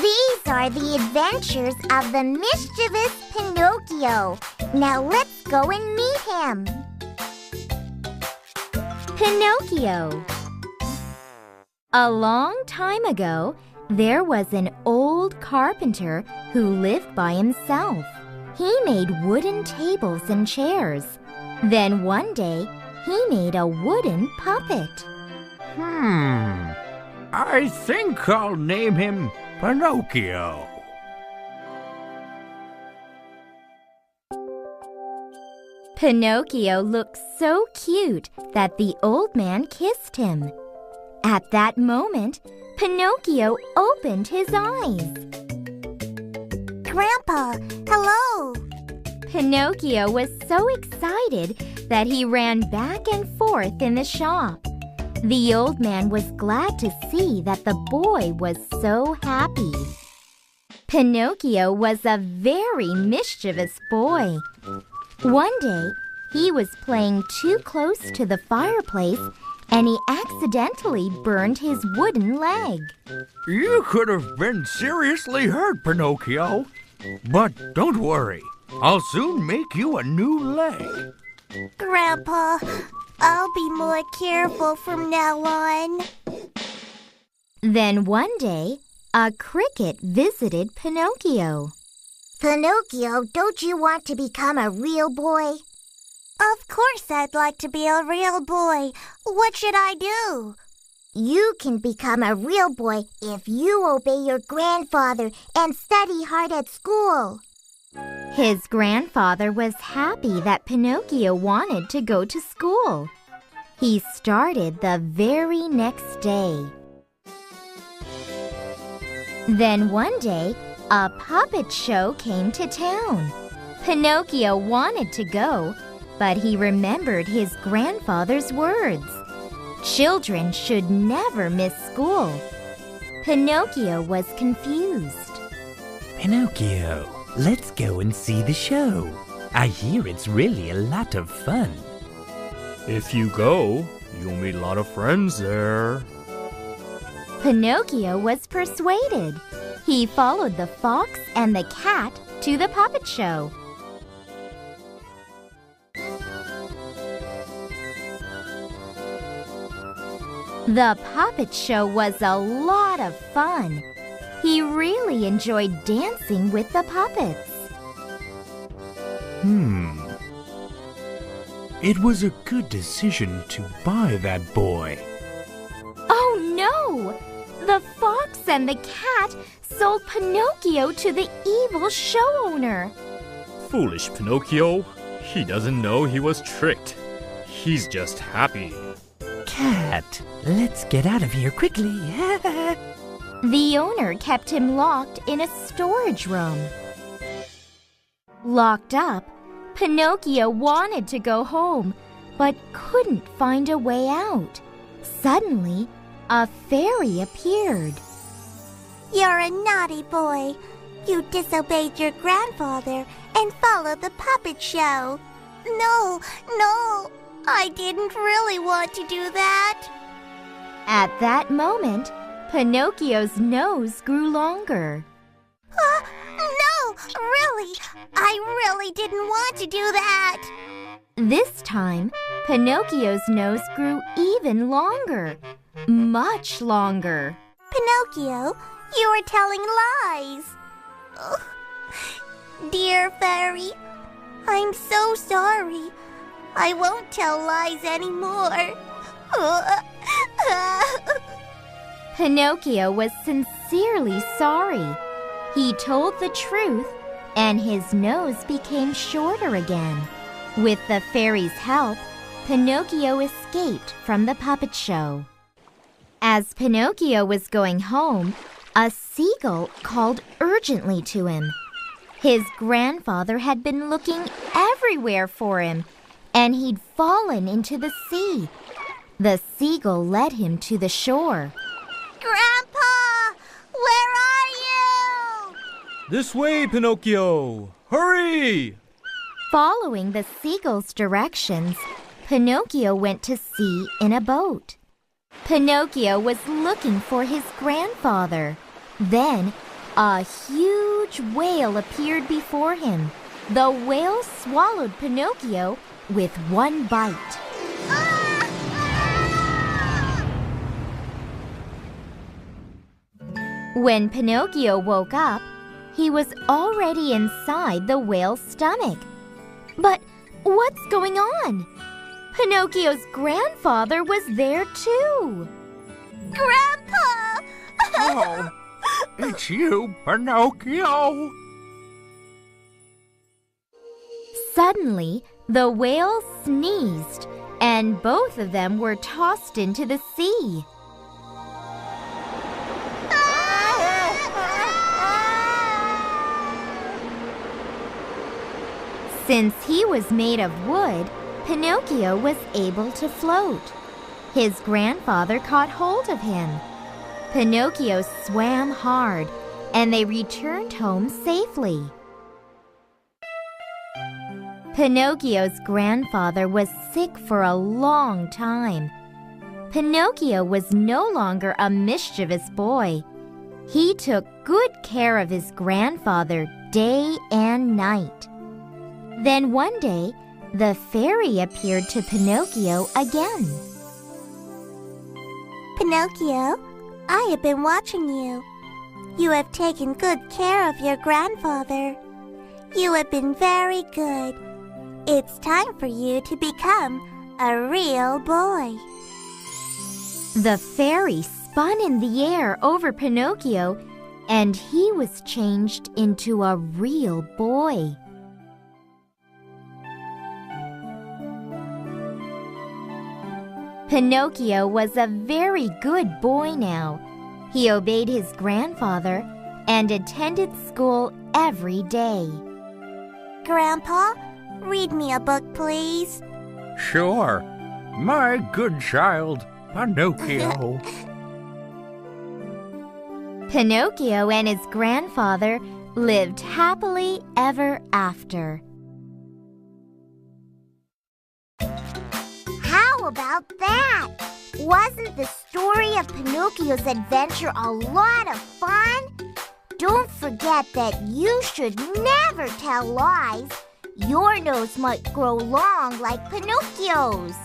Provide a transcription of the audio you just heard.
These are the adventures of the mischievous Pinocchio. Now let's go and meet him. Pinocchio. A long time ago, there was an old carpenter who lived by himself. He made wooden tables and chairs. Then one day, he made a wooden puppet. I think I'll name him Pinocchio. Pinocchio looked so cute that the old man kissed him. At that moment, Pinocchio opened his eyes. Grandpa, hello. Pinocchio was so excited that he ran back and forth in the shop. The old man was glad to see that the boy was so happy. Pinocchio was a very mischievous boy. One day, he was playing too close to the fireplace and he accidentally burned his wooden leg. You could have been seriously hurt, Pinocchio. But don't worry, I'll soon make you a new leg. Grandpa, I'll be more careful from now on. Then one day, a cricket visited Pinocchio. Pinocchio, don't you want to become a real boy? Of course I'd like to be a real boy. What should I do? You can become a real boy if you obey your grandfather and study hard at school. His grandfather was happy that Pinocchio wanted to go to school. He started the very next day. Then one day, a puppet show came to town. Pinocchio wanted to go, but he remembered his grandfather's words. Children should never miss school. Pinocchio was confused. Pinocchio, let's go and see the show. I hear it's really a lot of fun. If you go, you'll meet a lot of friends there. Pinocchio was persuaded. He followed the fox and the cat to the puppet show. The puppet show was a lot of fun. He really enjoyed dancing with the puppets. It was a good decision to buy that boy. Oh no! The fox and the cat sold Pinocchio to the evil show owner. Foolish Pinocchio. He doesn't know he was tricked. He's just happy. Cat, let's get out of here quickly. The owner kept him locked in a storage room. Locked up, Pinocchio wanted to go home, but couldn't find a way out. Suddenly, a fairy appeared. You're a naughty boy. You disobeyed your grandfather and followed the puppet show. No, I didn't really want to do that. At that moment, Pinocchio's nose grew longer. No, really, I really didn't want to do that. This time, Pinocchio's nose grew even longer, much longer. Pinocchio, you are telling lies. Ugh. Dear fairy, I'm so sorry. I won't tell lies anymore. Pinocchio was sincerely sorry. He told the truth, and his nose became shorter again. With the fairy's help, Pinocchio escaped from the puppet show. As Pinocchio was going home, a seagull called urgently to him. His grandfather had been looking everywhere for him, and he'd fallen into the sea. The seagull led him to the shore. Grandpa, where are you? This way, Pinocchio! Hurry! Following the seagull's directions, Pinocchio went to sea in a boat. Pinocchio was looking for his grandfather. Then A huge whale appeared before him. The whale swallowed Pinocchio with one bite. When Pinocchio woke up, he was already inside the whale's stomach. But what's going on? Pinocchio's grandfather was there too. Grandpa! Oh, it's you, Pinocchio. Suddenly, the whale sneezed, and both of them were tossed into the sea. Since he was made of wood, Pinocchio was able to float. His grandfather caught hold of him. Pinocchio swam hard, and they returned home safely. Pinocchio's grandfather was sick for a long time. Pinocchio was no longer a mischievous boy. He took good care of his grandfather day and night. Then one day, the fairy appeared to Pinocchio again. Pinocchio, I have been watching you. You have taken good care of your grandfather. You have been very good. It's time for you to become a real boy. The fairy spun in the air over Pinocchio, and he was changed into a real boy. Pinocchio was a very good boy now. He obeyed his grandfather and attended school every day. Grandpa, read me a book, please. Sure, my good child, Pinocchio. Pinocchio and his grandfather lived happily ever after. How about that? Wasn't the story of Pinocchio's adventure a lot of fun? Don't forget that you should never tell lies. Your nose might grow long like Pinocchio's.